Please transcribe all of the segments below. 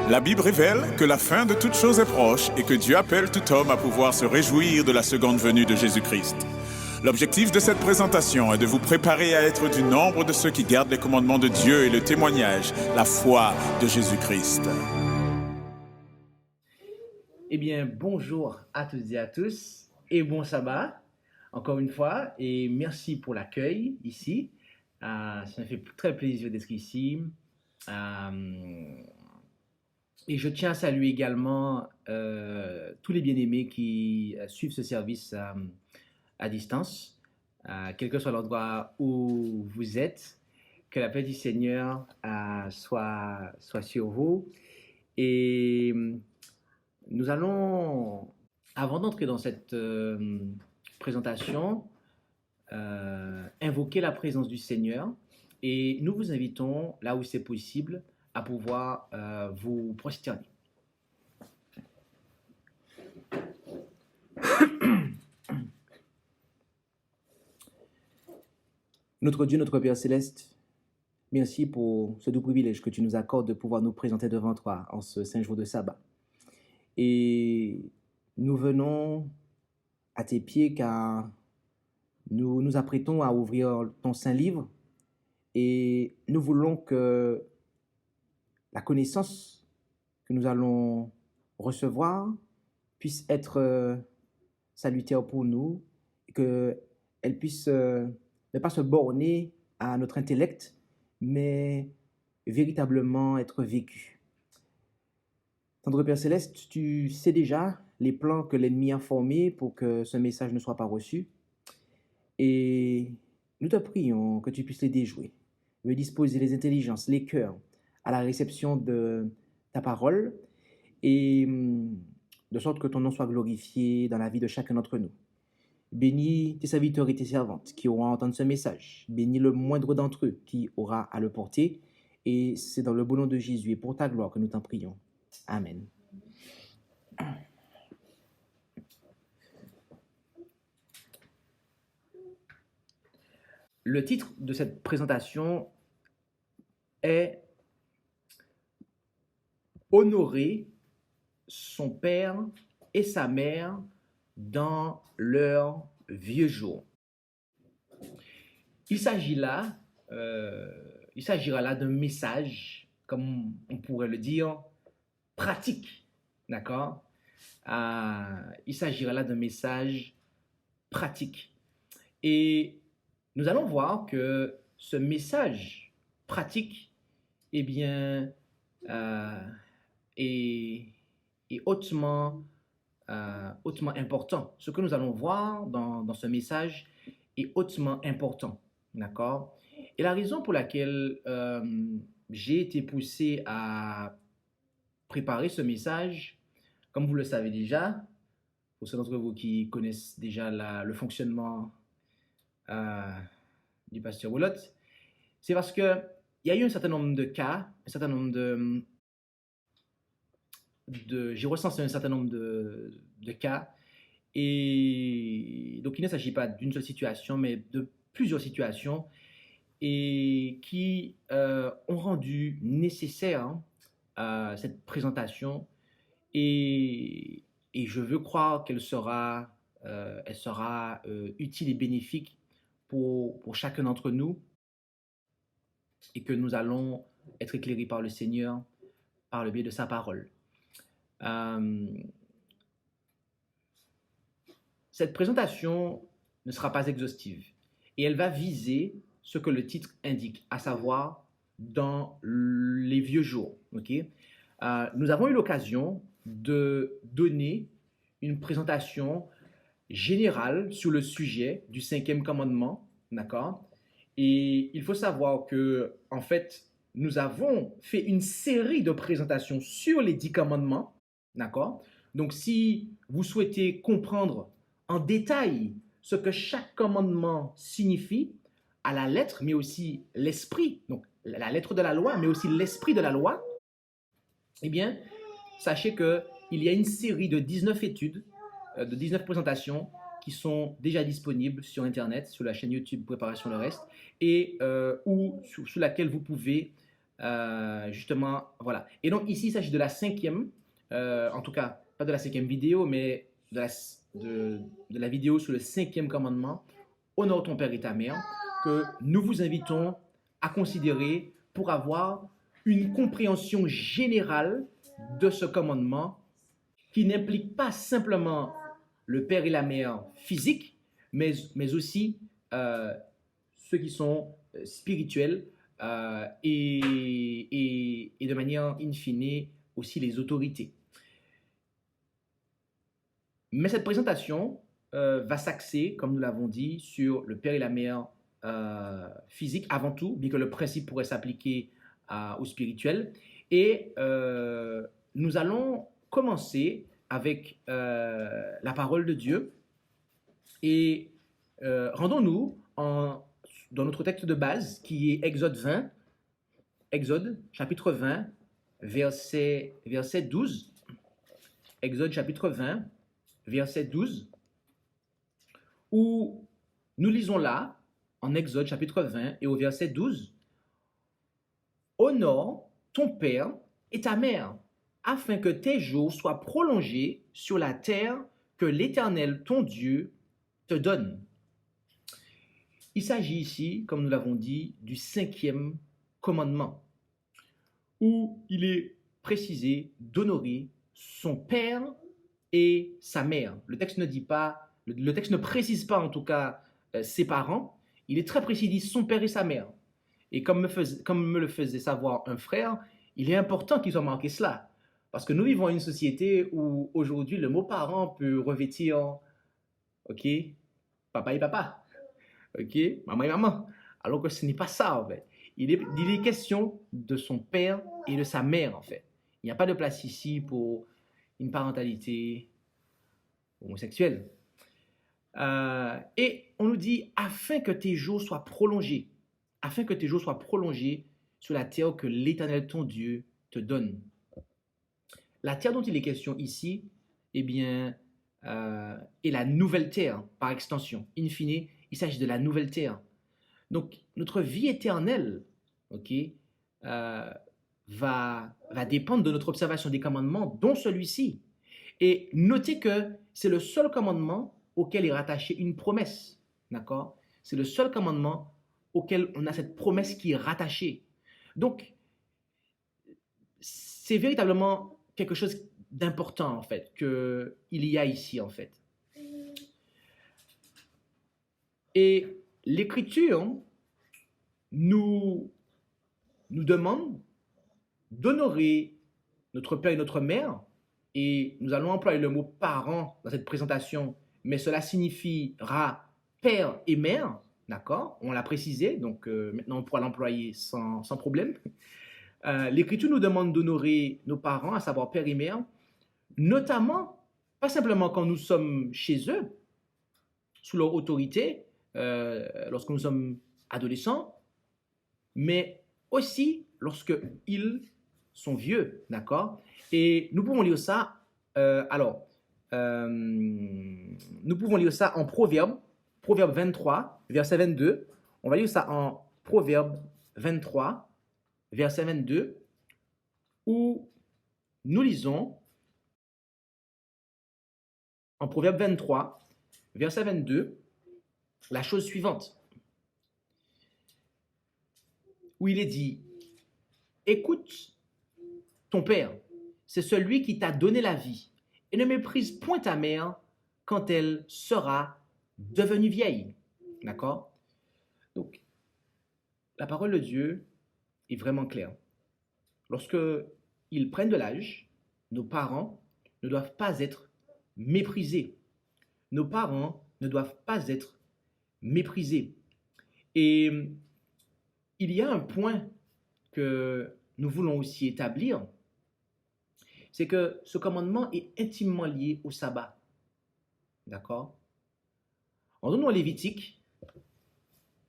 La Bible révèle que la fin de toute chose est proche et que Dieu appelle tout homme à pouvoir se réjouir de la seconde venue de Jésus-Christ. L'objectif de cette présentation est de vous préparer à être du nombre de ceux qui gardent les commandements de Dieu et le témoignage, la foi de Jésus-Christ. Eh bien, bonjour à toutes et à tous et bon sabbat, encore une fois, et merci pour l'accueil ici. Ça me fait très plaisir d'être ici. Et je tiens à saluer également tous les bien-aimés qui suivent ce service à distance, quel que soit l'endroit où vous êtes. Que la paix du Seigneur soit sur vous. Et nous allons, avant d'entrer dans cette présentation, invoquer la présence du Seigneur et nous vous invitons, là où c'est possible, à pouvoir vous prosterner. Notre Dieu, notre Père Céleste, merci pour ce doux privilège que tu nous accordes de pouvoir nous présenter devant toi en ce saint jour de sabbat. Et nous venons à tes pieds car nous nous apprêtons à ouvrir ton saint livre et nous voulons que la connaissance que nous allons recevoir puisse être salutaire pour nous, et qu'elle puisse ne pas se borner à notre intellect, mais véritablement être vécue. Tendre Père Céleste, tu sais déjà les plans que l'ennemi a formés pour que ce message ne soit pas reçu. Et nous te prions que tu puisses les déjouer. Veux disposer les intelligences, les cœurs à la réception de ta parole et de sorte que ton nom soit glorifié dans la vie de chacun d'entre nous. Bénis tes serviteurs et tes servantes qui auront à entendre ce message. Bénis le moindre d'entre eux qui aura à le porter. Et c'est dans le beau nom de Jésus et pour ta gloire que nous t'en prions. Amen. Le titre de cette présentation est « Honorer son père et sa mère dans leurs vieux jours ». Il s'agira là d'un message, comme on pourrait le dire, pratique, d'accord? Il s'agira là d'un message pratique. Et nous allons voir que ce message pratique, eh bien, est hautement important. Ce que nous allons voir dans ce message est hautement important, d'accord? Et la raison pour laquelle j'ai été poussé à préparer ce message, comme vous le savez déjà, pour ceux d'entre vous qui connaissent déjà le fonctionnement du pasteur Woulotte, c'est parce qu'il y a eu un certain nombre de cas, un certain nombre j'ai recensé un certain nombre de cas, et donc il ne s'agit pas d'une seule situation, mais de plusieurs situations, et qui ont rendu nécessaire cette présentation, et je veux croire qu'elle sera utile et bénéfique pour chacun d'entre nous, et que nous allons être éclairés par le Seigneur par le biais de sa parole. Cette présentation ne sera pas exhaustive et elle va viser ce que le titre indique, à savoir dans les vieux jours. Okay? Nous avons eu l'occasion de donner une présentation générale sur le sujet du 5e commandement, d'accord? Et il faut savoir que, en fait, nous avons fait une série de présentations sur les 10 commandements, d'accord? Donc, si vous souhaitez comprendre en détail ce que chaque commandement signifie à la lettre, mais aussi l'esprit, donc la lettre de la loi, mais aussi l'esprit de la loi, eh bien, sachez qu'il y a une série de 19 études, de 19 présentations qui sont déjà disponibles sur Internet, sur la chaîne YouTube Préparation le Reste, et sur laquelle vous pouvez justement, voilà. Et donc ici, il s'agit de la cinquième, en tout cas, pas de la cinquième vidéo, mais de la vidéo sur le cinquième commandement, honore ton père et ta mère, que nous vous invitons à considérer pour avoir une compréhension générale de ce commandement qui n'implique pas simplement le père et la mère physique, mais aussi ceux qui sont spirituels et de manière in fine aussi les autorités. Mais cette présentation va s'axer, comme nous l'avons dit, sur le père et la mère physique avant tout, bien que le principe pourrait s'appliquer au spirituel. Et nous allons commencer avec la parole de Dieu. Et rendons-nous dans notre texte de base, qui est Exode 20, Exode chapitre 20, verset 12. Exode chapitre 20, verset 12, où nous lisons là, en Exode chapitre 20 et au verset 12, « Honore ton père et ta mère, afin que tes jours soient prolongés sur la terre que l'Éternel, ton Dieu, te donne. » Il s'agit ici, comme nous l'avons dit, du cinquième commandement, où il est précisé d'honorer son père et sa mère. Le texte ne dit pas, le texte ne précise pas en tout cas ses parents. Il est très précis, il dit son père et sa mère. Et comme me le faisait savoir un frère, il est important qu'il soit marqué cela. Parce que nous vivons une société où aujourd'hui le mot parent peut revêtir, ok, papa et papa, ok, maman et maman. Alors que ce n'est pas ça en fait. Il est question de son père et de sa mère en fait. Il n'y a pas de place ici pour une parentalité homosexuelle. Et on nous dit, afin que tes jours soient prolongés, afin que tes jours soient prolongés sur la terre que l'Éternel, ton Dieu, te donne. La terre dont il est question ici, eh bien, est la nouvelle terre, par extension. In fine, il s'agit de la nouvelle terre. Donc, notre vie éternelle, ok, va dépendre de notre observation des commandements, dont celui-ci. Et notez que c'est le seul commandement auquel est rattachée une promesse. D'accord? C'est le seul commandement auquel on a cette promesse qui est rattachée. Donc, c'est véritablement quelque chose d'important, en fait, qu'il y a ici, en fait. Et l'Écriture nous demande d'honorer notre père et notre mère, et nous allons employer le mot parent dans cette présentation, mais cela signifiera père et mère, d'accord? On l'a précisé, donc maintenant on pourra l'employer sans problème. L'Écriture nous demande d'honorer nos parents, à savoir père et mère, notamment, pas simplement quand nous sommes chez eux, sous leur autorité, lorsque nous sommes adolescents, mais aussi lorsque ils sont vieux, d'accord? Et nous pouvons lire ça, nous pouvons lire ça en Proverbe 23, verset 22. On va lire ça en Proverbe 23, verset 22, où nous lisons en Proverbe 23, verset 22, la chose suivante, où il est dit, « Écoute ton père, c'est celui qui t'a donné la vie, et ne méprise point ta mère quand elle sera devenue vieille. » D'accord? Donc, la parole de Dieu est vraiment claire. Lorsque ils prennent de l'âge, nos parents ne doivent pas être méprisés. Nos parents ne doivent pas être méprisés. Et il y a un point que nous voulons aussi établir, c'est que ce commandement est intimement lié au sabbat. D'accord? En donnant Lévitique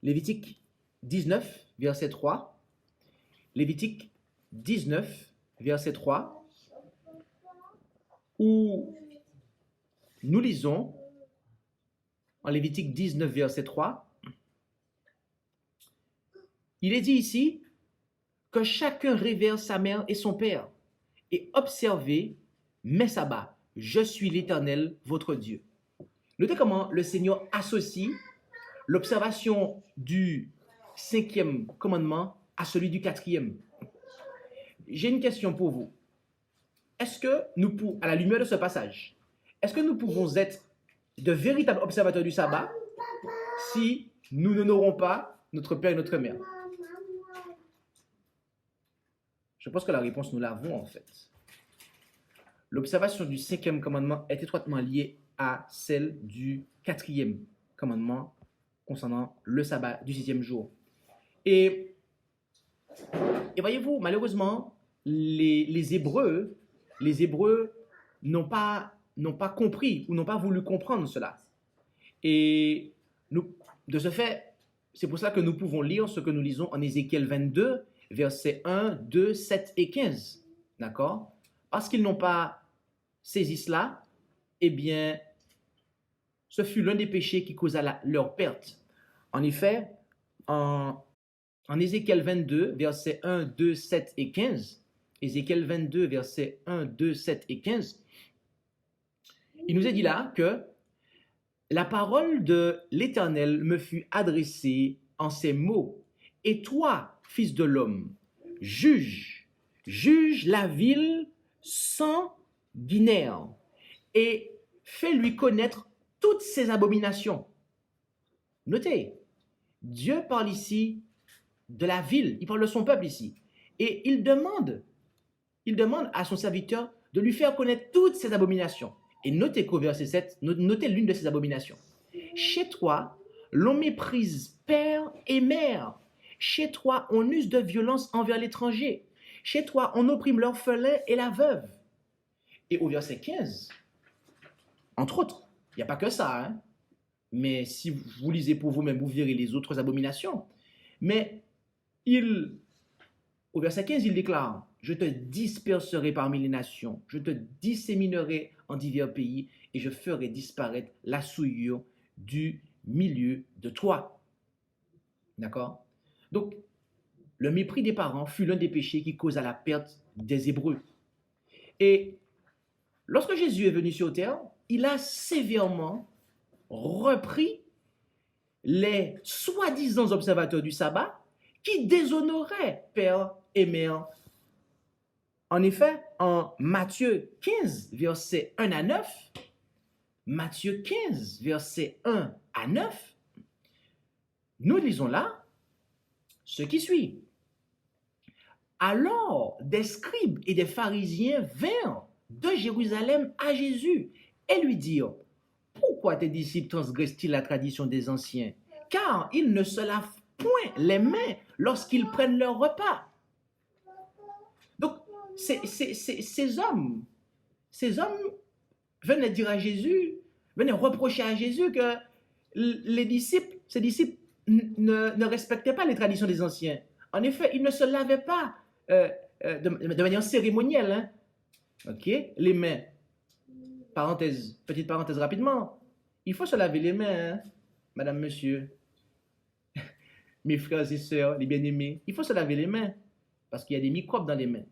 19, verset 3, Lévitique 19, verset 3, où nous lisons en Lévitique 19, verset 3, il est dit ici que chacun révère sa mère et son père, et observez mes sabbats. Je suis l'Éternel, votre Dieu. Notez comment le Seigneur associe l'observation du 5e commandement à celui du 4e. J'ai une question pour vous. Est-ce que nous, à la lumière de ce passage, est-ce que nous pouvons être de véritables observateurs du sabbat si nous n'honorons pas notre père et notre mère? Je pense que la réponse, nous l'avons en fait. L'observation du 5e commandement est étroitement liée à celle du 4e commandement concernant le sabbat du 6e jour. Et voyez-vous, malheureusement, les Hébreux n'ont pas compris ou n'ont pas voulu comprendre cela. Et de ce fait, c'est pour ça que nous pouvons lire ce que nous lisons en Ézéchiel 22, versets 1, 2, 7 et 15. D'accord? Parce qu'ils n'ont pas saisi cela, eh bien, ce fut l'un des péchés qui causa leur perte. En effet, en Ézéchiel 22, versets 1, 2, 7 et 15, Ézéchiel 22, versets 1, 2, 7 et 15, il nous est dit là que la parole de l'Éternel me fut adressée en ces mots. Et toi, fils de l'homme, juge la ville sanguinaire et fais-lui connaître toutes ses abominations. Notez, Dieu parle ici de la ville, il parle de son peuple ici. Et il demande à son serviteur de lui faire connaître toutes ses abominations. Et notez qu'au verset 7, notez l'une de ces abominations. Chez toi, l'on méprise père et mère. Chez toi, on use de violence envers l'étranger. Chez toi, on opprime l'orphelin et la veuve. Et au verset 15, entre autres, il n'y a pas que ça, hein? Mais si vous lisez pour vous-même, vous verrez les autres abominations. Mais au verset 15, il déclare, « Je te disperserai parmi les nations, je te disséminerai en divers pays, et je ferai disparaître la souillure du milieu de toi. » D'accord? Donc, le mépris des parents fut l'un des péchés qui causa la perte des Hébreux. Et lorsque Jésus est venu sur terre, il a sévèrement repris les soi-disant observateurs du sabbat qui déshonoraient père et mère. En effet, en Matthieu 15, versets 1 à 9, Matthieu 15, versets 1 à 9, nous lisons là ce qui suit. Alors, des scribes et des pharisiens vinrent de Jérusalem à Jésus et lui dirent, « Pourquoi tes disciples transgressent-ils la tradition des anciens? Car ils ne se lavent point les mains lorsqu'ils prennent leur repas. » Donc, ces hommes venaient dire à Jésus, venaient reprocher à Jésus que ces disciples ne respectaient pas les traditions des anciens. En effet, ils ne se lavaient pas de manière cérémonielle. Hein? Ok, les mains. Petite parenthèse rapidement. Il faut se laver les mains, hein, madame, monsieur, mes frères et sœurs, les bien-aimés. Il faut se laver les mains parce qu'il y a des microbes dans les mains.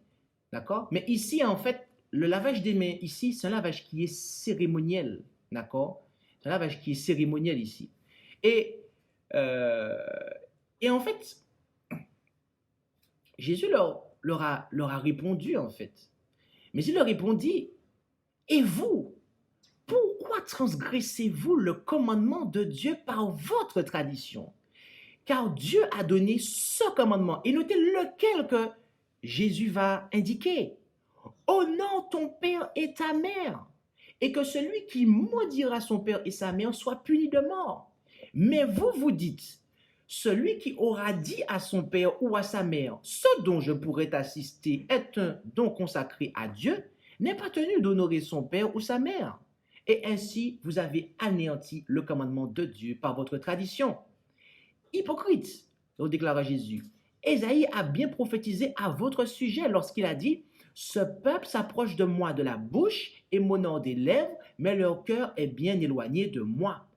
D'accord? Mais ici, en fait, le lavage des mains, ici, c'est un lavage qui est cérémoniel. D'accord? C'est un lavage qui est cérémoniel ici. Et en fait, Jésus leur a répondu, en fait. Mais il leur répondit, « Et vous, pourquoi transgressez-vous le commandement de Dieu par votre tradition? Car Dieu a donné ce commandement. » Et notez lequel que Jésus va indiquer. « Honore ton père et ta mère, et que celui qui maudira son père et sa mère soit puni de mort. Mais vous dites, celui qui aura dit à son père ou à sa mère, ce dont je pourrais t'assister est un don consacré à Dieu, n'est pas tenu d'honorer son père ou sa mère. Et ainsi, vous avez anéanti le commandement de Dieu par votre tradition. Hypocrite, déclara Jésus. Ésaïe a bien prophétisé à votre sujet lorsqu'il a dit, ce peuple s'approche de moi de la bouche et m'honore des lèvres, mais leur cœur est bien éloigné de moi.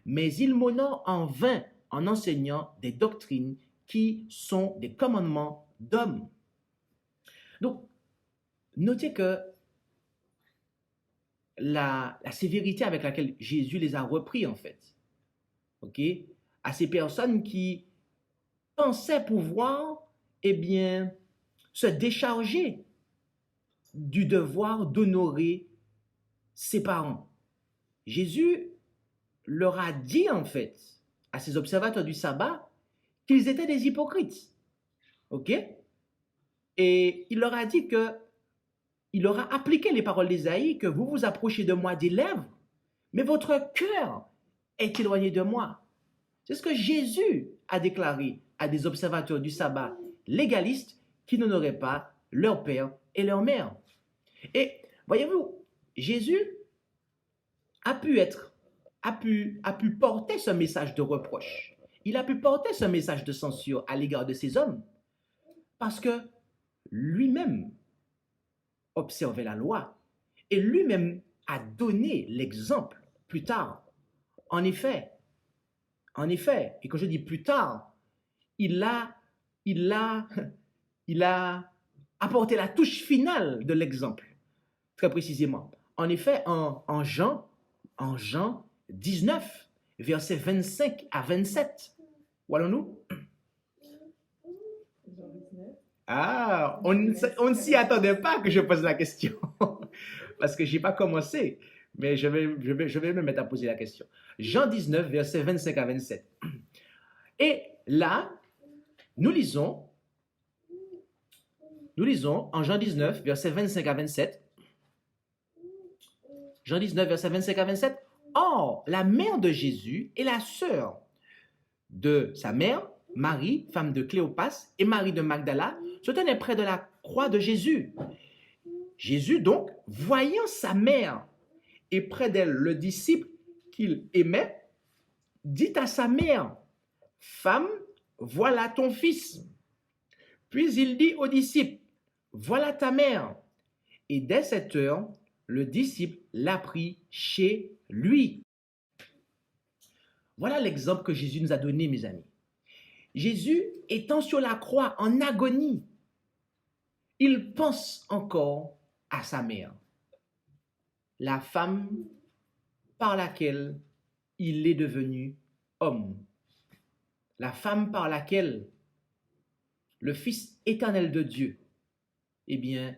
Mais ils m'honorent en vain en enseignant des doctrines qui sont des commandements d'hommes. Donc, notez que la sévérité avec laquelle Jésus les a repris, en fait, ok, à ces personnes qui pensaient pouvoir, eh bien, se décharger du devoir d'honorer ses parents. Jésus leur a dit, en fait, à ces observateurs du sabbat, qu'ils étaient des hypocrites. Ok? Et il leur a dit que, il leur a appliqué les paroles d'Ésaïe, que vous vous approchez de moi des lèvres, mais votre cœur est éloigné de moi. C'est ce que Jésus a déclaré à des observateurs du sabbat légalistes qui n'honoraient pas leur père et leur mère. Et voyez-vous, Jésus a pu porter ce message de reproche. Il a pu porter ce message de censure à l'égard de ces hommes parce que lui-même observait la loi et lui-même a donné l'exemple plus tard. En effet, et quand je dis plus tard, il a apporté la touche finale de l'exemple, très précisément. En effet, en Jean 19, versets 25 à 27. Où allons-nous? Ah, on ne s'y attendait pas que je pose la question, parce que je n'ai pas commencé, mais je vais me mettre à poser la question. Jean 19, versets 25 à 27. Et là, nous lisons en Jean 19, versets 25 à 27. Jean 19, versets 25 à 27. Or, la mère de Jésus et la sœur de sa mère, Marie, femme de Cléopas, et Marie de Magdala, se tenaient près de la croix de Jésus. Jésus, donc, voyant sa mère et près d'elle le disciple qu'il aimait, dit à sa mère, « Femme, voilà ton fils. » Puis il dit au disciple, « Voilà ta mère. » Et dès cette heure, le disciple l'a pris chez lui. Voilà l'exemple que Jésus nous a donné, mes amis. Jésus étant sur la croix en agonie, il pense encore à sa mère, la femme par laquelle il est devenu homme, la femme par laquelle le Fils éternel de Dieu, eh bien,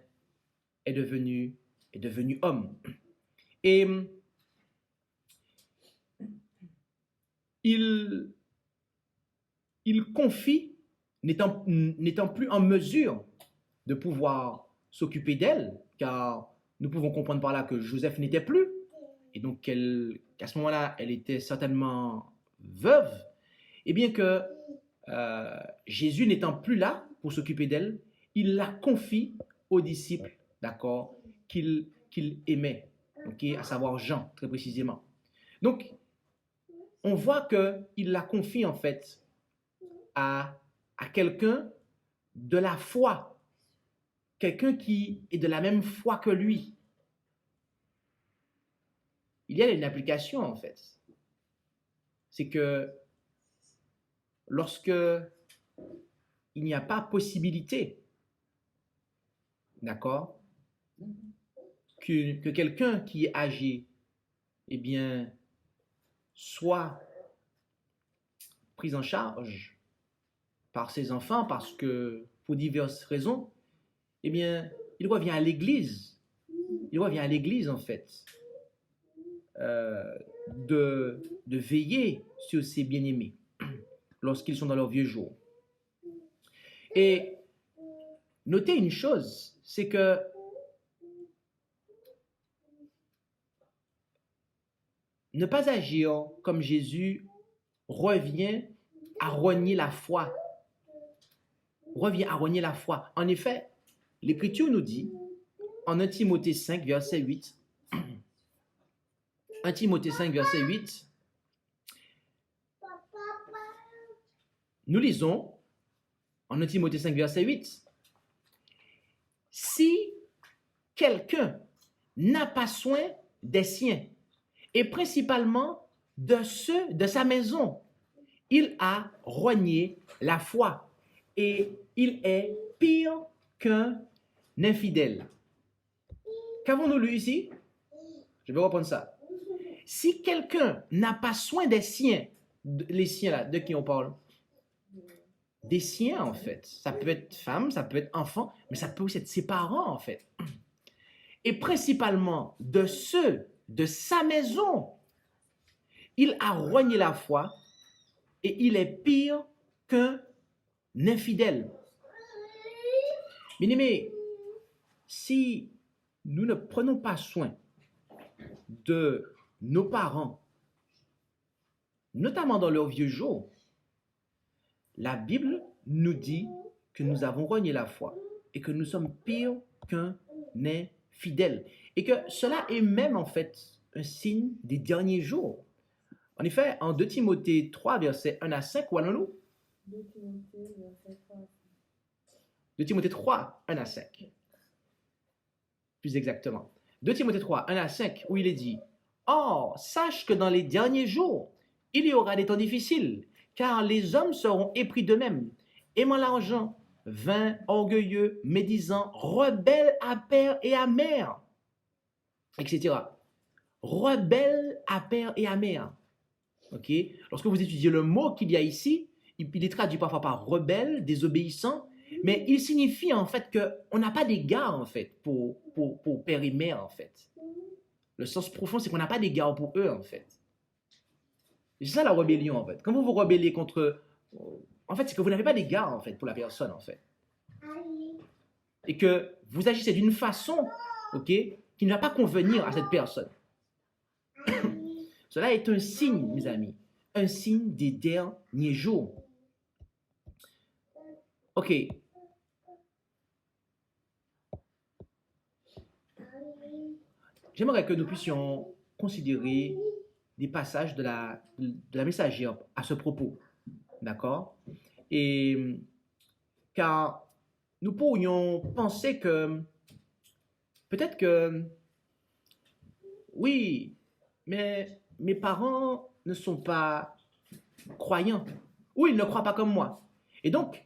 est devenu homme. Et il confie, n'étant plus en mesure de pouvoir s'occuper d'elle, car nous pouvons comprendre par là que Joseph n'était plus, et donc qu'à ce moment-là, elle était certainement veuve, et bien que Jésus n'étant plus là pour s'occuper d'elle, il la confie aux disciples, d'accord, qu'il aimait, okay, à savoir Jean, très précisément. Donc, on voit qu'il la confie en fait à quelqu'un de la foi, quelqu'un qui est de la même foi que lui. Il y a une application en fait. C'est que lorsque il n'y a pas possibilité, d'accord, que quelqu'un qui est âgé, eh bien, soit pris en charge par ses enfants parce que, pour diverses raisons, eh bien, il revient à l'église. Il revient à l'église, en fait, de veiller sur ses bien-aimés lorsqu'ils sont dans leurs vieux jours. Et notez une chose, c'est que ne pas agir comme Jésus revient à rogner la foi. Revient à rogner la foi. En effet, l'Écriture nous dit, en 1 Timothée 5, verset 8, 1 Timothée 5, verset 8, nous lisons, en 1 Timothée 5, verset 8, « Si quelqu'un n'a pas soin des siens, et principalement de ceux de sa maison, il a rogné la foi, et il est pire qu'un infidèle. Qu'avons-nous lu ici? Je vais reprendre ça. Si quelqu'un n'a pas soin des siens, les siens là, de qui on parle? Des siens en fait. Ça peut être femme, ça peut être enfant, mais ça peut aussi être ses parents en fait. Et principalement de ceux de sa maison, il a rogné la foi et il est pire qu'un infidèle. Bien-aimés, si nous ne prenons pas soin de nos parents, notamment dans leurs vieux jours, la Bible nous dit que nous avons renié la foi et que nous sommes pires qu'un infidèle. Et que cela est même en fait un signe des derniers jours. En effet, en 2 Timothée 3, versets 1 à 5, où allons-nous? 2 Timothée 3, 1 à 5. Plus exactement. 2 Timothée 3, 1 à 5, où il est dit: Or, sache que dans les derniers jours, il y aura des temps difficiles, car les hommes seront épris d'eux-mêmes, aimant l'argent, vains, orgueilleux, médisants, rebelles à père et à mère, etc. Rebelles à père et à mère. Ok? Lorsque vous étudiez le mot qu'il y a ici, il est traduit parfois par rebelle, désobéissant, mais il signifie en fait qu'on n'a pas d'égard en fait pour père et mère en fait. Le sens profond, c'est qu'on n'a pas d'égard pour eux en fait. C'est ça la rébellion en fait. Quand vous vous rebellez contre, en fait, c'est que vous n'avez pas d'égard en fait pour la personne en fait, et que vous agissez d'une façon, ok, qui ne va pas convenir à cette personne. Cela est un signe, mes amis, un signe des derniers jours. Ok. J'aimerais que nous puissions considérer des passages de la messagère à ce propos. D'accord? Et car nous pourrions penser que peut-être que oui, mais mes parents ne sont pas croyants ou ils ne croient pas comme moi. Et donc,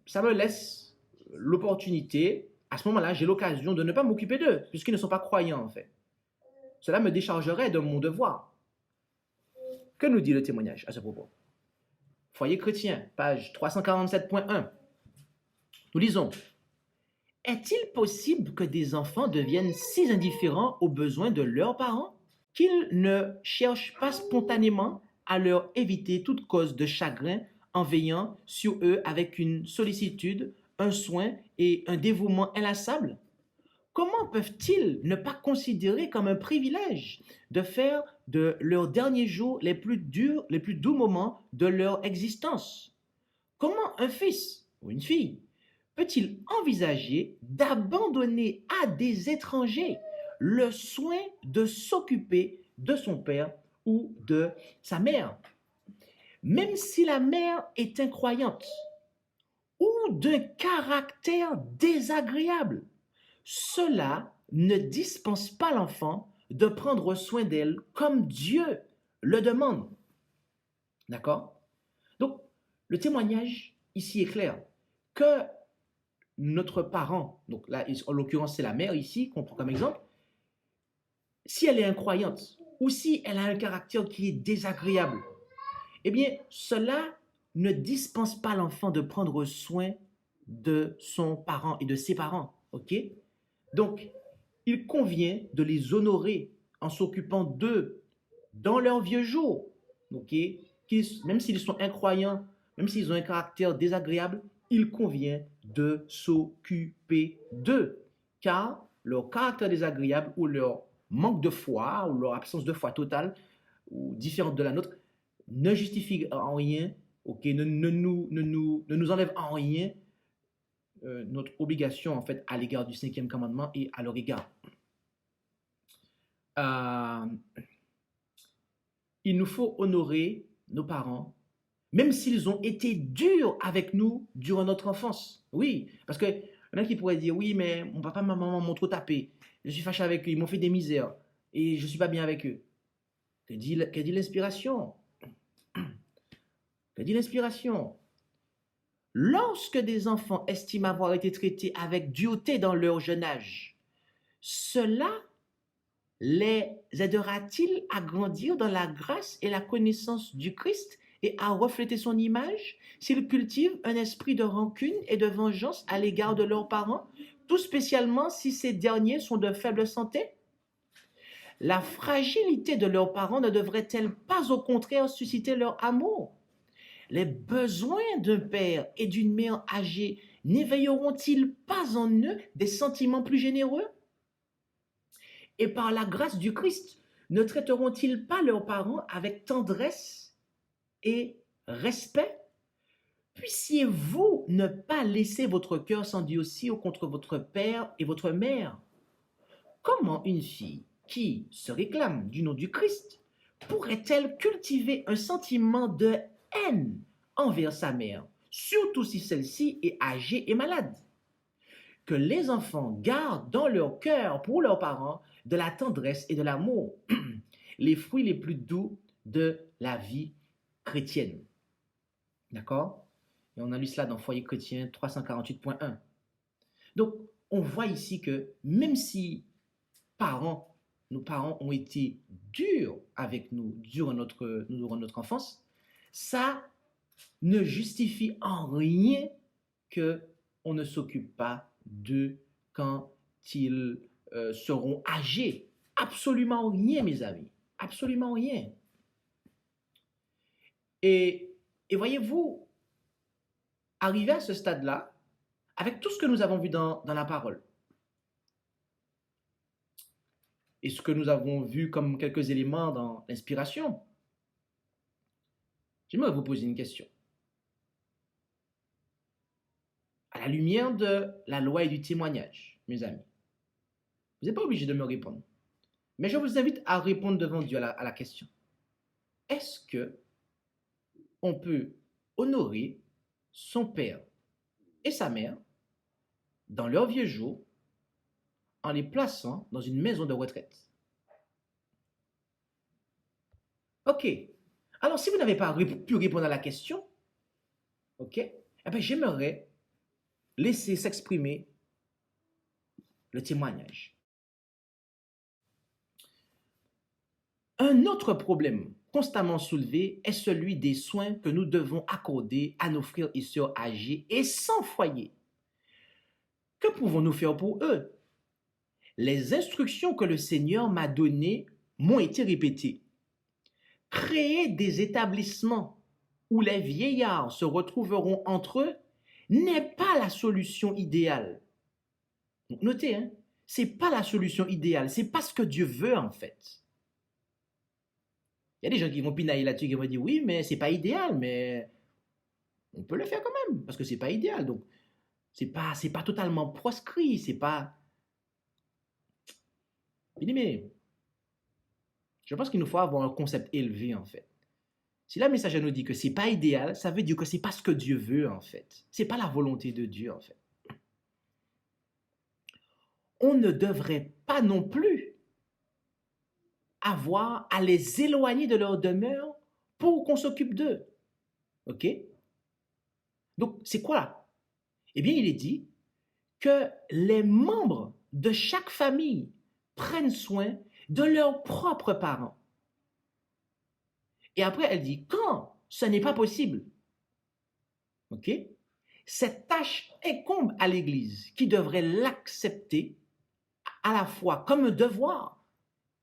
ça me laisse l'opportunité, à ce moment-là, j'ai l'occasion de ne pas m'occuper d'eux, puisqu'ils ne sont pas croyants en fait. Cela me déchargerait de mon devoir. Que nous dit le témoignage à ce propos? Foyer chrétien, page 347.1. Nous lisons: Est-il possible que des enfants deviennent si indifférents aux besoins de leurs parents qu'ils ne cherchent pas spontanément à leur éviter toute cause de chagrin en veillant sur eux avec une sollicitude, un soin et un dévouement inlassable? Comment peuvent-ils ne pas considérer comme un privilège de faire de leurs derniers jours les plus doux moments de leur existence? Comment un fils ou une fille peut-il envisager d'abandonner à des étrangers le soin de s'occuper de son père ou de sa mère? Même si la mère est incroyante ou d'un caractère désagréable, cela ne dispense pas l'enfant de prendre soin d'elle comme Dieu le demande. D'accord? Donc, le témoignage ici est clair. Que notre parent, donc là, en l'occurrence, c'est la mère ici, qu'on prend comme exemple, si elle est incroyante ou si elle a un caractère qui est désagréable, eh bien, cela ne dispense pas l'enfant de prendre soin de son parent et de ses parents. Ok? Donc, il convient de les honorer en s'occupant d'eux dans leurs vieux jours. Ok? Même s'ils sont incroyants, même s'ils ont un caractère désagréable, il convient de s'occuper d'eux. Car leur caractère désagréable ou leur manque de foi ou leur absence de foi totale ou différente de la nôtre ne justifie en rien, ok, ne nous enlève en rien notre obligation en fait à l'égard du 5e commandement et à leur égard. Il nous faut honorer nos parents, même s'ils ont été durs avec nous durant notre enfance. Oui, parce que il y en a qui pourraient dire, oui, mais mon papa, ma maman m'ont trop tapé, je suis fâché avec eux, ils m'ont fait des misères et je ne suis pas bien avec eux. Que dit l'inspiration? Que dit l'inspiration? lorsque des enfants estiment avoir été traités avec dureté dans leur jeune âge, cela les aidera-t-il à grandir dans la grâce et la connaissance du Christ et à refléter son image s'ils cultivent un esprit de rancune et de vengeance à l'égard de leurs parents, tout spécialement si ces derniers sont de faible santé? La fragilité de leurs parents ne devrait-elle pas au contraire susciter leur amour? Les besoins d'un père et d'une mère âgés n'éveilleront-ils pas en eux des sentiments plus généreux? Et par la grâce du Christ, ne traiteront-ils pas leurs parents avec tendresse et respect? Puissiez-vous ne pas laisser votre cœur s'endurcir contre votre père et votre mère. Comment une fille qui se réclame du nom du Christ pourrait-elle cultiver un sentiment de haine envers sa mère, surtout si celle-ci est âgée et malade? Que les enfants gardent dans leur cœur pour leurs parents de la tendresse et de l'amour, les fruits les plus doux de la vie chrétienne. D'accord? Et on a lu cela dans Foyer chrétien 348.1. Donc, on voit ici que même si nos parents ont été durs avec nous durant notre enfance, ça ne justifie en rien qu'on ne s'occupe pas d'eux quand ils seront âgés. Absolument rien, mes amis. Absolument rien. Et voyez-vous, arrivé à ce stade-là, avec tout ce que nous avons vu dans la parole, et ce que nous avons vu comme quelques éléments dans l'inspiration, j'aimerais vous poser une question. À la lumière de la loi et du témoignage, mes amis, vous n'êtes pas obligé de me répondre, mais je vous invite à répondre devant Dieu à la question. Est-ce que on peut honorer son père et sa mère dans leurs vieux jours en les plaçant dans une maison de retraite? Ok. Alors, si vous n'avez pas pu répondre à la question, ok, eh bien, j'aimerais laisser s'exprimer le témoignage. Un autre problème constamment soulevé est celui des soins que nous devons accorder à nos frères et sœurs âgés et sans foyer. Que pouvons-nous faire pour eux? Les instructions que le Seigneur m'a données m'ont été répétées. Créer des établissements où les vieillards se retrouveront entre eux n'est pas la solution idéale. Donc, notez, hein, c'est pas la solution idéale, c'est pas ce que Dieu veut en fait. Il y a des gens qui vont pinailler là-dessus, qui vont dire oui, mais c'est pas idéal, mais on peut le faire quand même parce que c'est pas idéal. Donc c'est pas totalement proscrit, c'est pas. Mais je pense qu'il nous faut avoir un concept élevé en fait. Si la message nous dit que c'est pas idéal, ça veut dire que c'est pas ce que Dieu veut en fait. C'est pas la volonté de Dieu en fait. On ne devrait pas non plus avoir à les éloigner de leur demeure pour qu'on s'occupe d'eux. Ok? Donc, c'est quoi? Eh bien, il est dit que les membres de chaque famille prennent soin de leurs propres parents. Et après, elle dit, quand ce n'est pas possible, ok? Cette tâche incombe à l'Église qui devrait l'accepter à la fois comme un devoir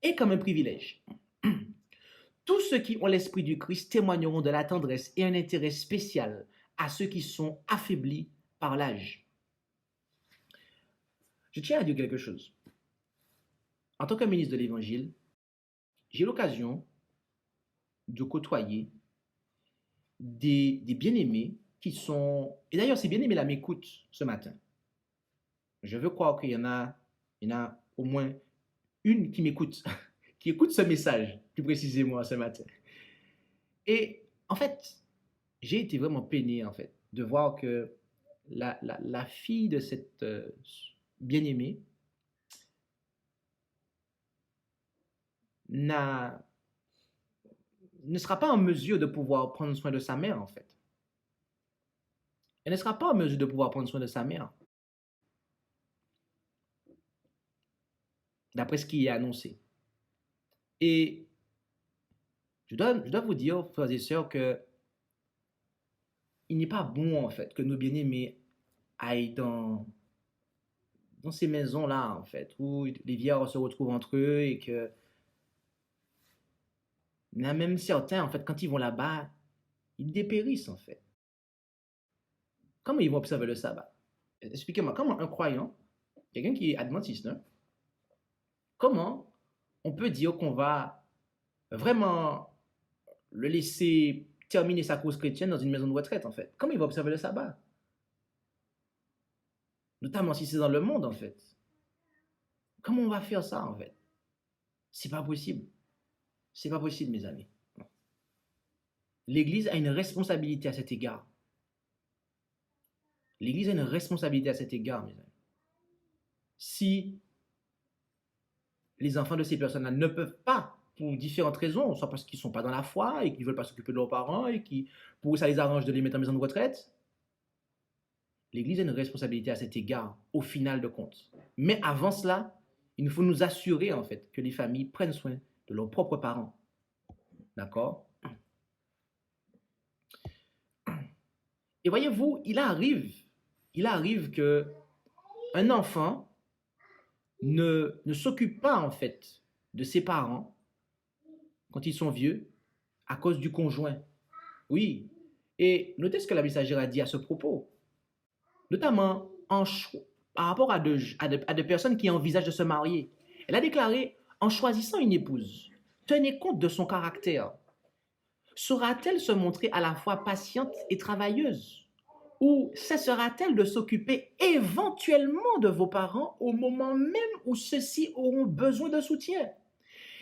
et comme un privilège. Tous ceux qui ont l'esprit du Christ témoigneront de la tendresse et un intérêt spécial à ceux qui sont affaiblis par l'âge. Je tiens à dire quelque chose. En tant que ministre de l'Évangile, j'ai l'occasion de côtoyer des bien-aimés qui sont... Et d'ailleurs, ces bien-aimés-là m'écoutent ce matin. Je veux croire qu'il y en a au moins une qui m'écoute, qui écoute ce message, plus précisément ce matin. Et en fait, j'ai été vraiment peiné en fait de voir que la fille de cette bien-aimée ne sera pas en mesure de pouvoir prendre soin de sa mère en fait. elle ne sera pas en mesure de pouvoir prendre soin de sa mère, d'après ce qui est annoncé. Et je dois vous dire, frères et sœurs, que il n'est pas bon, en fait, que nos bien-aimés aillent dans ces maisons-là, en fait, où les vieillards se retrouvent entre eux et que, il y en a même certains, en fait, quand ils vont là-bas, ils dépérissent, en fait. Comment ils vont observer le sabbat? Expliquez-moi, comment un croyant, quelqu'un qui est adventiste, hein, comment on peut dire qu'on va vraiment le laisser terminer sa cause chrétienne dans une maison de retraite, en fait? Comment il va observer le sabbat? Notamment si c'est dans le monde, en fait. Comment on va faire ça, en fait? C'est pas possible. C'est pas possible, mes amis. L'Église a une responsabilité à cet égard. L'Église a une responsabilité à cet égard, mes amis. Si les enfants de ces personnes-là ne peuvent pas, pour différentes raisons, soit parce qu'ils ne sont pas dans la foi et qu'ils ne veulent pas s'occuper de leurs parents et qui, pour eux, ça les arrange de les mettre en maison de retraite, l'Église a une responsabilité à cet égard, au final de compte. Mais avant cela, il nous faut nous assurer, en fait, que les familles prennent soin de leurs propres parents. D'accord? Et voyez-vous, il arrive que un enfant ne s'occupe pas, en fait, de ses parents quand ils sont vieux à cause du conjoint. Oui. Et notez ce que la messagère a dit à ce propos, notamment par rapport à des personnes qui envisagent de se marier. Elle a déclaré, en choisissant une épouse, tenez compte de son caractère. Saura-t-elle se montrer à la fois patiente et travailleuse? Ou cessera-t-elle de s'occuper éventuellement de vos parents au moment même où ceux-ci auront besoin de soutien?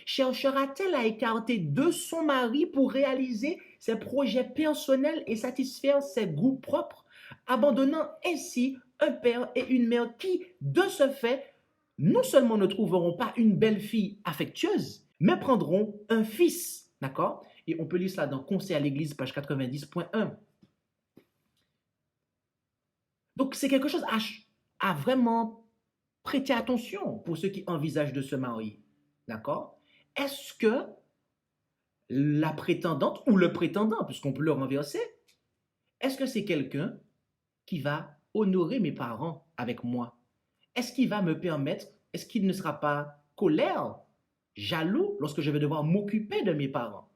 Cherchera-t-elle à écarter de son mari pour réaliser ses projets personnels et satisfaire ses goûts propres, abandonnant ainsi un père et une mère qui, de ce fait, non seulement ne trouveront pas une belle-fille affectueuse, mais prendront un fils, d'accord? Et on peut lire cela dans Conseil à l'Église, page 90.1. Donc, c'est quelque chose à vraiment prêter attention pour ceux qui envisagent de se marier, d'accord? Est-ce que la prétendante ou le prétendant, puisqu'on peut le renverser, est-ce que c'est quelqu'un qui va honorer mes parents avec moi? Est-ce qu'il va me permettre, est-ce qu'il ne sera pas colère, jaloux lorsque je vais devoir m'occuper de mes parents?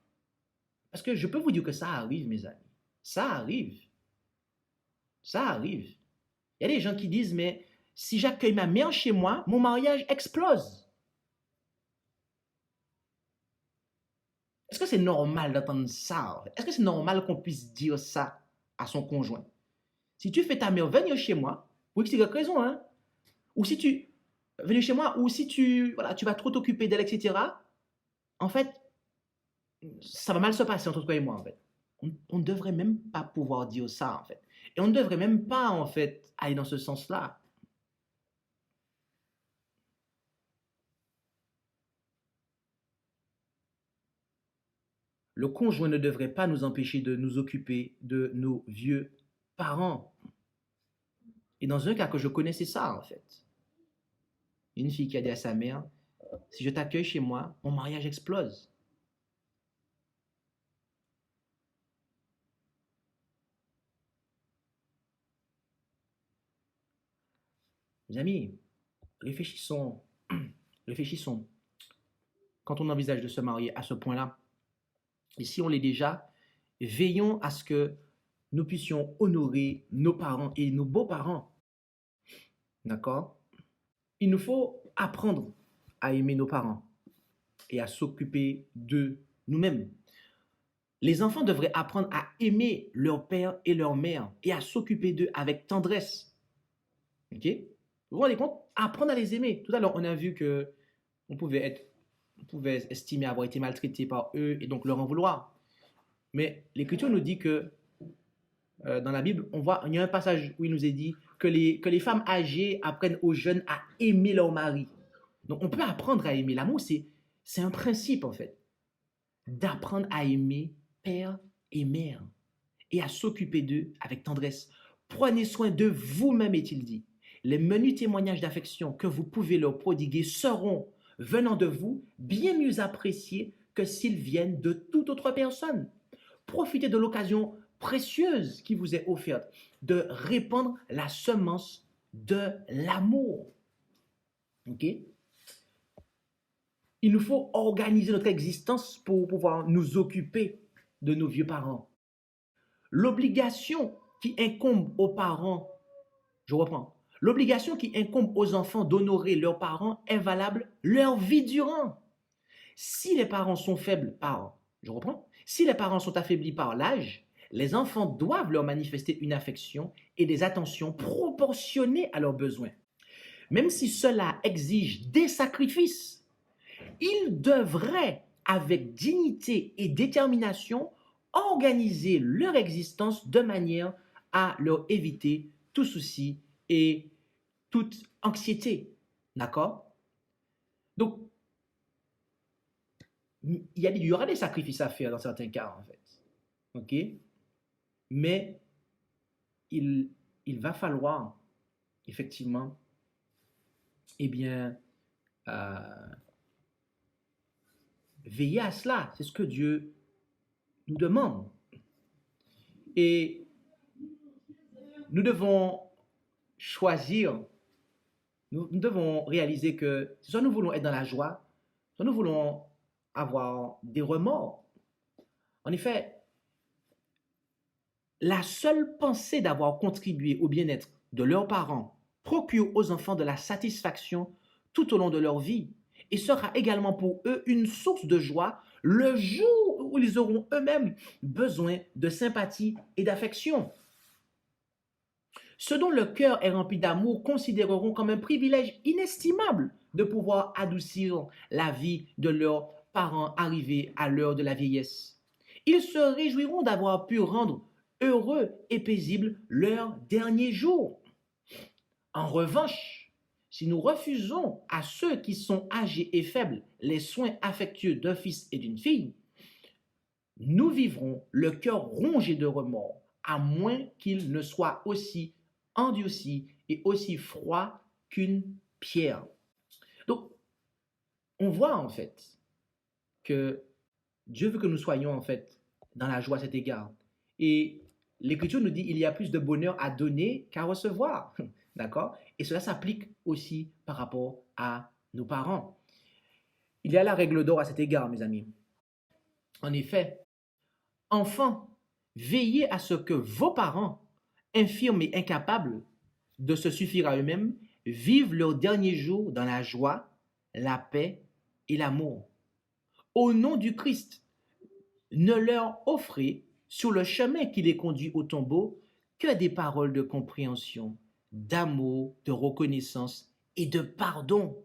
Parce que je peux vous dire que ça arrive, mes amis. Ça arrive. Ça arrive. Il y a des gens qui disent, mais si j'accueille ma mère chez moi, mon mariage explose. Est-ce que c'est normal d'entendre ça? Est-ce que c'est normal qu'on puisse dire ça à son conjoint? Si tu fais ta mère venir chez moi, pour X, Y raison, hein? Ou si tu venir chez moi, ou si tu vas trop t'occuper d'elle, etc. En fait, ça va mal se passer entre toi et moi, en fait. On ne devrait même pas pouvoir dire ça, en fait. Et on ne devrait même pas, en fait, aller dans ce sens-là. Le conjoint ne devrait pas nous empêcher de nous occuper de nos vieux parents. Et dans un cas que je connais, c'est ça, en fait. Une fille qui a dit à sa mère, si je t'accueille chez moi, mon mariage explose. Mes amis, réfléchissons. Réfléchissons. Quand on envisage de se marier à ce point-là, et si on l'est déjà, veillons à ce que nous puissions honorer nos parents et nos beaux-parents. D'accord? Il nous faut apprendre à aimer nos parents et à s'occuper de nous-mêmes. Les enfants devraient apprendre à aimer leur père et leur mère et à s'occuper d'eux avec tendresse. Ok? Vous vous rendez compte? Apprendre à les aimer. Tout à l'heure, on a vu que on pouvait estimer avoir été maltraité par eux et donc leur en vouloir. Mais l'Écriture nous dit que dans la Bible, il y a un passage où il nous est dit que les femmes âgées apprennent aux jeunes à aimer leur mari. Donc on peut apprendre à aimer. L'amour, c'est un principe en fait. D'apprendre à aimer père et mère et à s'occuper d'eux avec tendresse. Prenez soin de vous-même, est-il dit. Les menus témoignages d'affection que vous pouvez leur prodiguer seront, venant de vous, bien mieux appréciés que s'ils viennent de toute autre personne. Profitez de l'occasion précieuse qui vous est offerte de répandre la semence de l'amour. Ok? Il nous faut organiser notre existence pour pouvoir nous occuper de nos vieux parents. L'obligation qui incombe aux parents, je reprends, l'obligation qui incombe aux enfants d'honorer leurs parents est valable leur vie durant. Si les parents sont faibles par, je reprends, si les parents sont affaiblis par l'âge, les enfants doivent leur manifester une affection et des attentions proportionnées à leurs besoins. Même si cela exige des sacrifices, ils devraient, avec dignité et détermination, organiser leur existence de manière à leur éviter tout souci et toute anxiété. D'accord? Donc, il y aura des sacrifices à faire dans certains cas, en fait. OK? Mais il va falloir, effectivement, eh bien, veiller à cela. C'est ce que Dieu nous demande. Et nous devons choisir, nous devons réaliser que soit nous voulons être dans la joie, soit nous voulons avoir des remords. En effet, la seule pensée d'avoir contribué au bien-être de leurs parents procure aux enfants de la satisfaction tout au long de leur vie et sera également pour eux une source de joie le jour où ils auront eux-mêmes besoin de sympathie et d'affection. Ceux dont le cœur est rempli d'amour considéreront comme un privilège inestimable de pouvoir adoucir la vie de leurs parents arrivés à l'heure de la vieillesse. Ils se réjouiront d'avoir pu rendre heureux et paisibles leurs derniers jours. En revanche, si nous refusons à ceux qui sont âgés et faibles les soins affectueux d'un fils et d'une fille, nous vivrons le cœur rongé de remords, à moins qu'il ne soit aussi endurci et aussi froid qu'une pierre. Donc, on voit en fait que Dieu veut que nous soyons en fait dans la joie à cet égard. Et l'Écriture nous dit il y a plus de bonheur à donner qu'à recevoir. D'accord? Et cela s'applique aussi par rapport à nos parents. Il y a la règle d'or à cet égard, mes amis. En effet, enfants, veillez à ce que vos parents, infirmes et incapables de se suffire à eux-mêmes, vivent leurs derniers jours dans la joie, la paix et l'amour. Au nom du Christ, ne leur offrez sur le chemin qui les conduit au tombeau que des paroles de compréhension, d'amour, de reconnaissance et de pardon.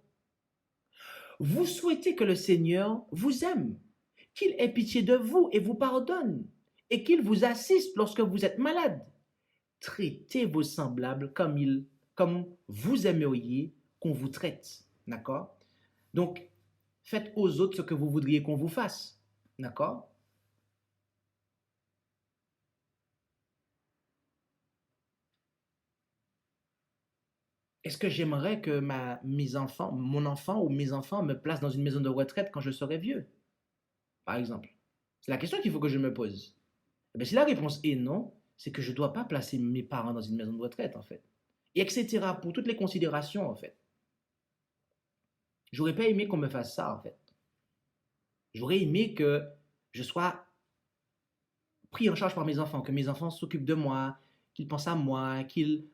Vous souhaitez que le Seigneur vous aime, qu'il ait pitié de vous et vous pardonne, et qu'il vous assiste lorsque vous êtes malade. Traitez vos semblables comme vous aimeriez qu'on vous traite. D'accord? Donc, faites aux autres ce que vous voudriez qu'on vous fasse. D'accord? Est-ce que j'aimerais que mon enfant ou mes enfants me placent dans une maison de retraite quand je serai vieux? Par exemple. C'est la question qu'il faut que je me pose. Eh bien, si la réponse est non, c'est que je ne dois pas placer mes parents dans une maison de retraite, en fait. Et etc. pour toutes les considérations, en fait. J'aurais pas aimé qu'on me fasse ça, en fait. J'aurais aimé que je sois pris en charge par mes enfants, que mes enfants s'occupent de moi, qu'ils pensent à moi, qu'ils...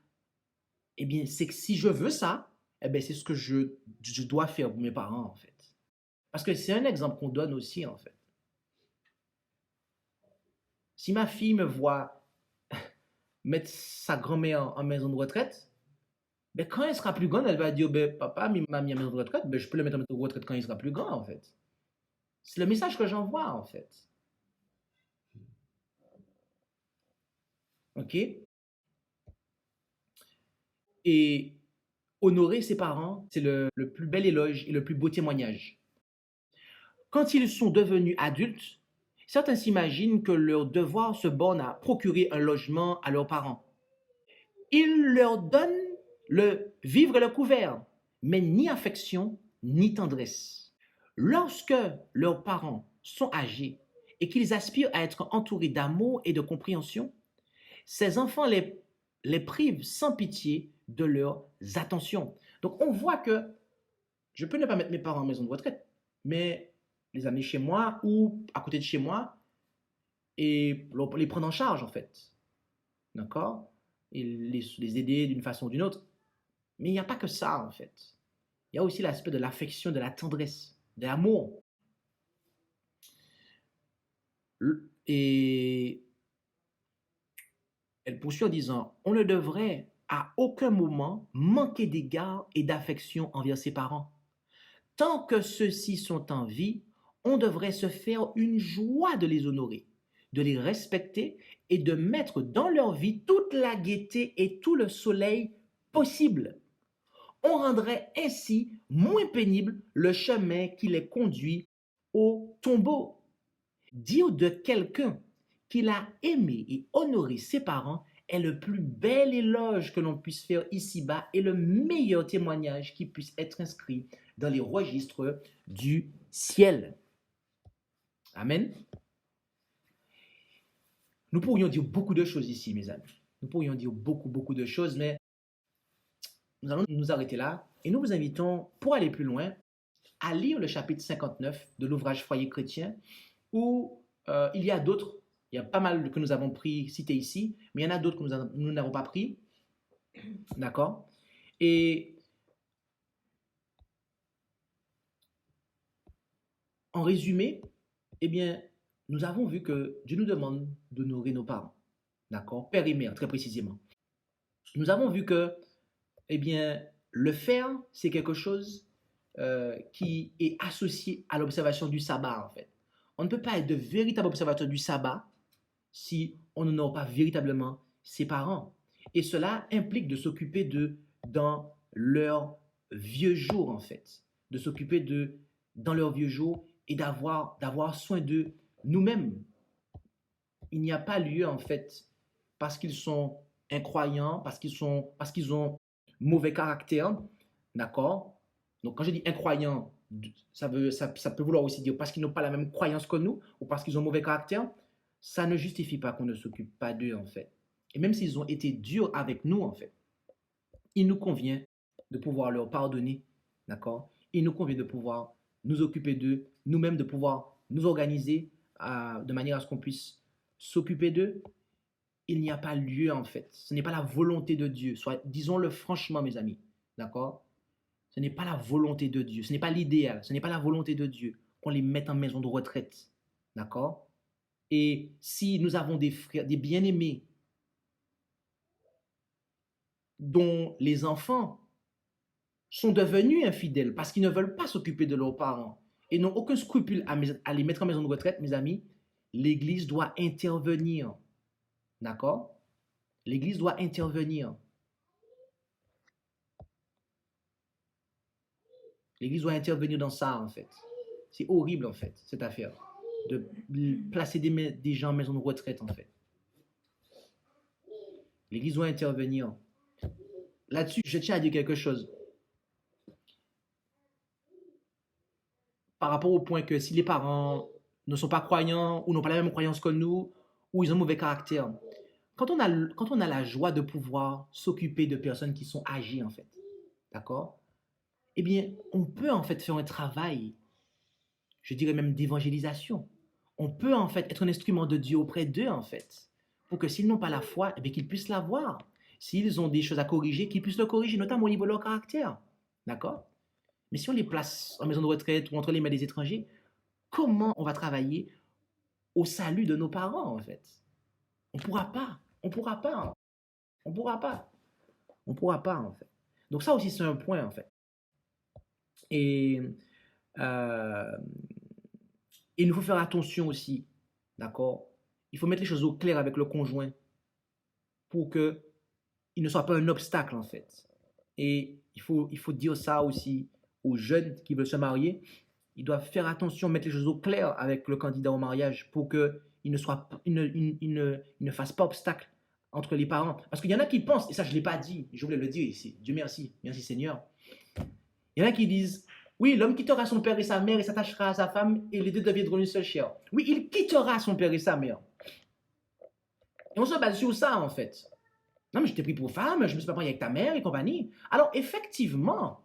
Eh bien, c'est que si je veux ça, eh bien, c'est ce que je dois faire pour mes parents, en fait. Parce que c'est un exemple qu'on donne aussi, en fait. Si ma fille me voit mettre sa grand-mère en maison de retraite, ben, quand elle sera plus grande, elle va dire, ben, papa m'a mis en maison de retraite, ben, je peux le mettre en maison de retraite quand il sera plus grand, en fait. C'est le message que j'envoie, en fait. OK? Et honorer ses parents, c'est le plus bel éloge et le plus beau témoignage. Quand ils sont devenus adultes, certains s'imaginent que leur devoir se borne à procurer un logement à leurs parents. Il leur donne le vivre et le couvert, mais ni affection, ni tendresse. Lorsque leurs parents sont âgés et qu'ils aspirent à être entourés d'amour et de compréhension, ces enfants les privent sans pitié de leurs attentions. Donc on voit que je peux ne pas mettre mes parents en maison de retraite, mais les amener chez moi ou à côté de chez moi et les prendre en charge en fait. D'accord? Et les aider d'une façon ou d'une autre. Mais il n'y a pas que ça en fait. Il y a aussi l'aspect de l'affection, de la tendresse, de l'amour. Et elle poursuit en disant, on ne devrait à aucun moment manquer d'égard et d'affection envers ses parents. Tant que ceux-ci sont en vie, on devrait se faire une joie de les honorer, de les respecter et de mettre dans leur vie toute la gaieté et tout le soleil possible. On rendrait ainsi moins pénible le chemin qui les conduit au tombeau. Dire de quelqu'un qu'il a aimé et honoré ses parents est le plus bel éloge que l'on puisse faire ici-bas et le meilleur témoignage qui puisse être inscrit dans les registres du ciel. Amen. Nous pourrions dire beaucoup de choses ici, mes amis. Nous pourrions dire beaucoup de choses, mais nous allons nous arrêter là et nous vous invitons, pour aller plus loin, à lire le chapitre 59 de l'ouvrage Foyer chrétien où il y a d'autres, il y a pas mal que nous avons pris, cités ici, mais il y en a d'autres que nous n'avons pas pris. D'accord? Et en résumé, eh bien, nous avons vu que Dieu nous demande d'honorer nos parents. D'accord? Père et mère, très précisément. Nous avons vu que, eh bien, le faire, c'est quelque chose qui est associé à l'observation du sabbat, en fait. On ne peut pas être de véritable observateur du sabbat si on n'honore pas véritablement ses parents. Et cela implique de s'occuper d'eux dans leurs vieux jours, en fait. De s'occuper d'eux dans leurs vieux jours et d'avoir soin d'eux nous-mêmes. Il n'y a pas lieu, en fait, parce qu'ils sont incroyants, parce qu'ils ont mauvais caractère, d'accord? Donc, quand je dis incroyants, ça peut vouloir aussi dire parce qu'ils n'ont pas la même croyance que nous ou parce qu'ils ont mauvais caractère. Ça ne justifie pas qu'on ne s'occupe pas d'eux, en fait. Et même s'ils ont été durs avec nous, en fait, il nous convient de pouvoir leur pardonner, d'accord? Il nous convient de pouvoir nous occuper d'eux, nous-mêmes de pouvoir nous organiser de manière à ce qu'on puisse s'occuper d'eux. Il n'y a pas lieu, en fait. Ce n'est pas la volonté de Dieu. Disons-le franchement, mes amis, d'accord? Ce n'est pas la volonté de Dieu. Ce n'est pas l'idéal. Ce n'est pas la volonté de Dieu qu'on les mette en maison de retraite, d'accord? Et si nous avons des frères, des bien-aimés, dont les enfants sont devenus infidèles parce qu'ils ne veulent pas s'occuper de leurs parents et n'ont aucun scrupule à les mettre en maison de retraite, mes amis, l'Église doit intervenir. D'accord? L'Église doit intervenir. L'Église doit intervenir dans ça, en fait. C'est horrible, en fait, cette affaire. De placer des gens en maison de retraite, en fait. L'Église doit intervenir. Là-dessus, je tiens à dire quelque chose. Par rapport au point que si les parents ne sont pas croyants ou n'ont pas la même croyance que nous, ou ils ont mauvais caractère, quand on a la joie de pouvoir s'occuper de personnes qui sont âgées, en fait, d'accord? Eh bien, on peut en fait faire un travail, je dirais même d'évangélisation. On peut en fait être un instrument de Dieu auprès d'eux, en fait, pour que s'ils n'ont pas la foi, eh bien, qu'ils puissent l'avoir. S'ils ont des choses à corriger, qu'ils puissent le corriger, notamment au niveau de leur caractère. D'accord? Mais si on les place en maison de retraite ou entre les mains des étrangers, comment on va travailler au salut de nos parents, en fait? On ne pourra pas. On ne pourra pas. On ne pourra pas. On ne pourra pas, en fait. Donc ça aussi, c'est un point, en fait. Et il nous faut faire attention aussi, d'accord? Il faut mettre les choses au clair avec le conjoint pour qu'il ne soit pas un obstacle, en fait. Et il faut dire ça aussi aux jeunes qui veulent se marier. Ils doivent faire attention, mettre les choses au clair avec le candidat au mariage pour qu'il ne fasse pas obstacle entre les parents. Parce qu'il y en a qui pensent, et ça je ne l'ai pas dit, je voulais le dire ici, Dieu merci, merci Seigneur. Il y en a qui disent, oui, l'homme quittera son père et sa mère et s'attachera à sa femme et les deux deviendront une seule chair. Oui, il quittera son père et sa mère. Et on se base sur ça en fait. Non, mais je t'ai pris pour femme, je ne me suis pas marié avec ta mère et compagnie. Alors effectivement,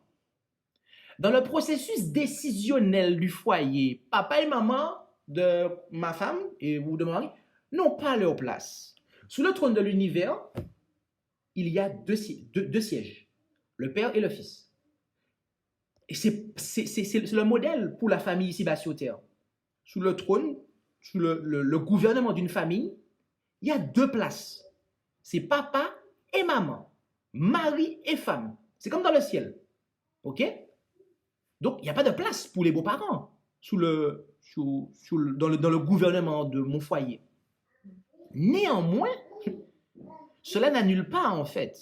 dans le processus décisionnel du foyer, papa et maman de ma femme ou de mon mari n'ont pas leur place. Sous le trône de l'univers, il y a deux sièges, le père et le fils. Et c'est le modèle pour la famille ici-bas sur terre. Sous le trône, sous le gouvernement d'une famille, il y a deux places. C'est papa et maman, mari et femme. C'est comme dans le ciel. OK? Donc, il n'y a pas de place pour les beaux-parents dans le gouvernement de mon foyer. Néanmoins, cela n'annule pas, en fait.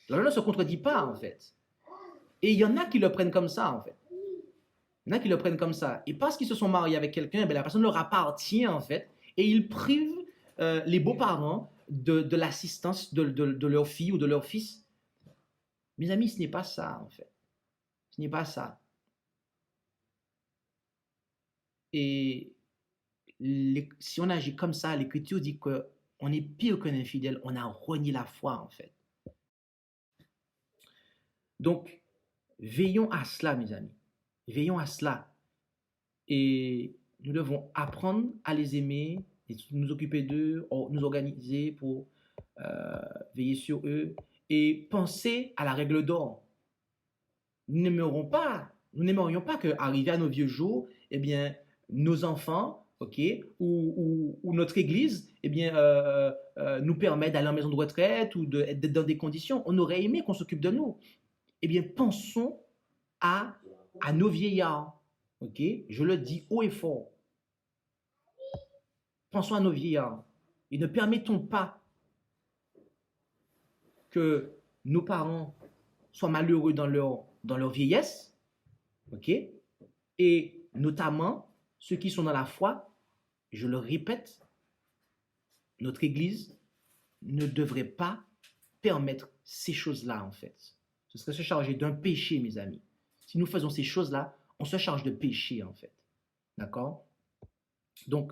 La loi ne se contredit pas, en fait. Et il y en a qui le prennent comme ça, en fait. Il y en a qui le prennent comme ça. Et parce qu'ils se sont mariés avec quelqu'un, la personne leur appartient, en fait. Et ils privent les beaux-parents de l'assistance de leur fille ou de leur fils. Mes amis, ce n'est pas ça, en fait. Ce n'est pas ça. Et si on agit comme ça, l'Écriture dit qu'on est pire qu'un infidèle, on a renié la foi en fait. Donc, veillons à cela, mes amis. Veillons à cela. Et nous devons apprendre à les aimer, et nous occuper d'eux, nous organiser pour veiller sur eux et penser à la règle d'or. Nous n'aimerions pas qu'arrivé à nos vieux jours, eh bien, nos enfants, ok, ou notre église, eh bien, nous permet d'aller en maison de retraite ou d'être dans des conditions. On aurait aimé qu'on s'occupe de nous. Eh bien, pensons à nos vieillards, ok. Je le dis haut et fort. Pensons à nos vieillards et ne permettons pas que nos parents soient malheureux dans leur vieillesse, ok. Et notamment ceux qui sont dans la foi, je le répète, notre Église ne devrait pas permettre ces choses-là en fait. Ce serait se charger d'un péché, mes amis. Si nous faisons ces choses-là, on se charge de péché en fait. D'accord? Donc,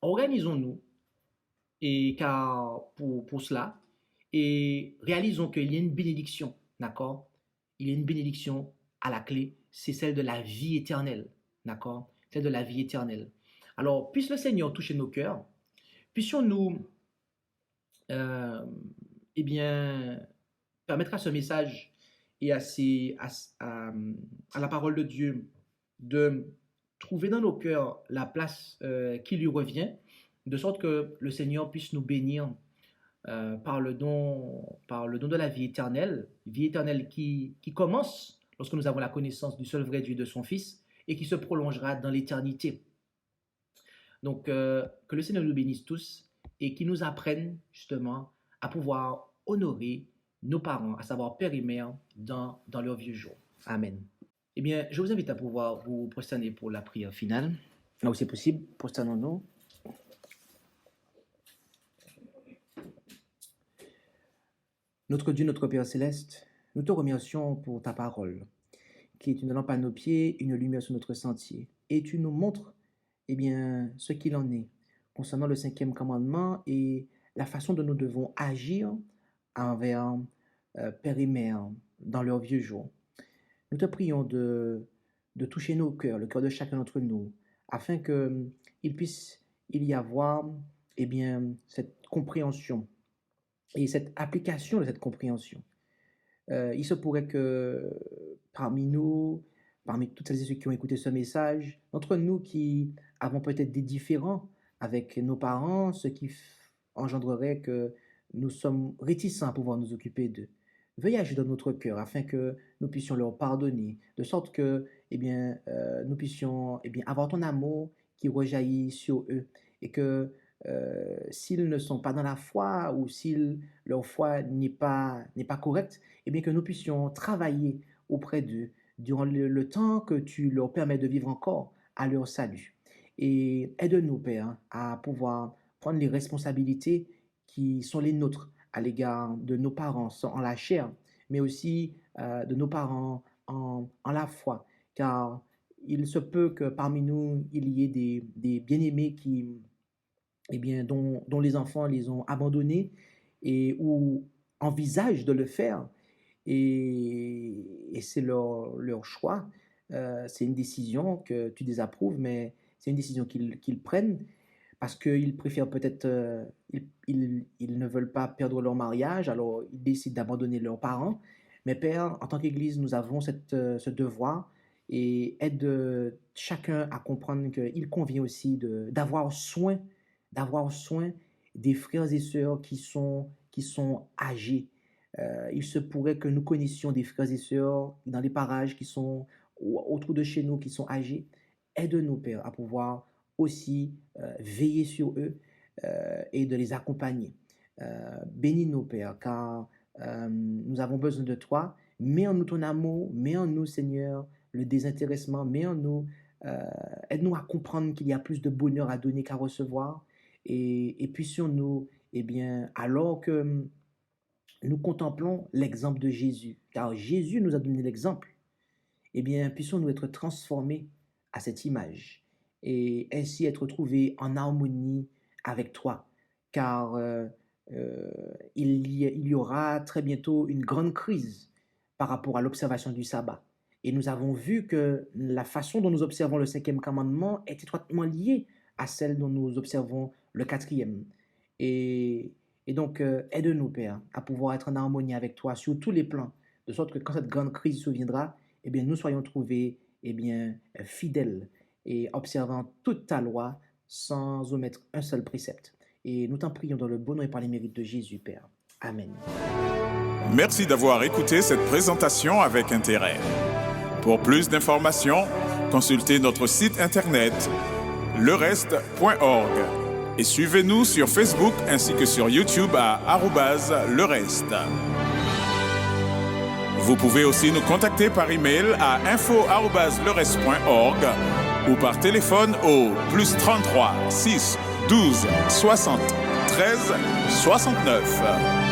organisons-nous pour cela et réalisons qu'il y a une bénédiction, d'accord? Il y a une bénédiction à la clé, c'est celle de la vie éternelle, d'accord? Celle de la vie éternelle. Alors, puisse le Seigneur toucher nos cœurs, puissions-nous, eh bien, permettre à ce message et à la parole de Dieu de trouver dans nos cœurs la place qui lui revient, de sorte que le Seigneur puisse nous bénir par le don de la vie éternelle qui commence lorsque nous avons la connaissance du seul vrai Dieu et de son Fils, et qui se prolongera dans l'éternité. Donc, que le Seigneur nous bénisse tous et qu'il nous apprenne justement à pouvoir honorer nos parents, à savoir père et mère, dans leurs vieux jours. Amen. Eh bien, je vous invite à pouvoir vous prosterner pour la prière finale. Là où c'est possible, prosternons-nous. Notre Dieu, notre Père Céleste, nous te remercions pour ta parole, qui est une lampe à nos pieds, une lumière sur notre sentier. Et tu nous montres, eh bien, ce qu'il en est concernant le 5e commandement et la façon dont nous devons agir envers père et mère dans leurs vieux jours. Nous te prions de toucher nos cœurs, le cœur de chacun d'entre nous, afin qu'il puisse y avoir, eh bien, cette compréhension et cette application de cette compréhension. Il se pourrait que parmi toutes celles et ceux qui ont écouté ce message, d'entre nous qui avons peut-être des différends avec nos parents, ce qui engendrerait que nous sommes réticents à pouvoir nous occuper d'eux. Veuillez agir dans notre cœur afin que nous puissions leur pardonner, de sorte que nous puissions avoir ton amour qui rejaillit sur eux et que s'ils ne sont pas dans la foi ou si leur foi n'est pas correcte, eh bien que nous puissions travailler auprès d'eux durant le temps que tu leur permets de vivre encore à leur salut. Et aide-nous, Père, à pouvoir prendre les responsabilités qui sont les nôtres à l'égard de nos parents en la chair, mais aussi de nos parents en la foi, car il se peut que parmi nous, il y ait des bien-aimés dont les enfants les ont abandonnés et ou envisagent de le faire, et c'est leur choix. C'est une décision que tu désapprouves, mais c'est une décision qu'ils prennent parce qu'ils préfèrent peut-être, ils ne veulent pas perdre leur mariage, alors ils décident d'abandonner leurs parents. Mais Père, en tant qu'Église, nous avons ce devoir et aide chacun à comprendre qu'il convient aussi d'avoir soin des frères et sœurs qui sont âgés. Il se pourrait que nous connaissions des frères et sœurs dans les parages qui sont autour de chez nous, qui sont âgés. Aide-nous, Père, à pouvoir aussi veiller sur eux et de les accompagner. Bénis-nous, Père, car nous avons besoin de toi. Mets en nous ton amour, mets en nous, Seigneur, le désintéressement, mets en nous, aide-nous à comprendre qu'il y a plus de bonheur à donner qu'à recevoir. Et puissions-nous, eh bien, alors que nous contemplons l'exemple de Jésus, car Jésus nous a donné l'exemple, eh bien, puissions-nous être transformés à cette image et ainsi être trouvés en harmonie avec toi, car il y aura très bientôt une grande crise par rapport à l'observation du sabbat. Et nous avons vu que la façon dont nous observons le 5e commandement est étroitement liée à celle dont nous observons le 4e. Et donc, aide-nous, Père, à pouvoir être en harmonie avec toi sur tous les plans, de sorte que quand cette grande crise surviendra, eh bien, nous soyons trouvés fidèles et observant toute ta loi sans omettre un seul précepte. Et nous t'en prions dans le bon nom et par les mérites de Jésus, Père. Amen. Merci d'avoir écouté cette présentation avec intérêt. Pour plus d'informations, consultez notre site internet lereste.org et suivez-nous sur Facebook ainsi que sur YouTube à @lereste. Vous pouvez aussi nous contacter par email à info@lereste.org ou par téléphone au +33 6 12 60 13 69.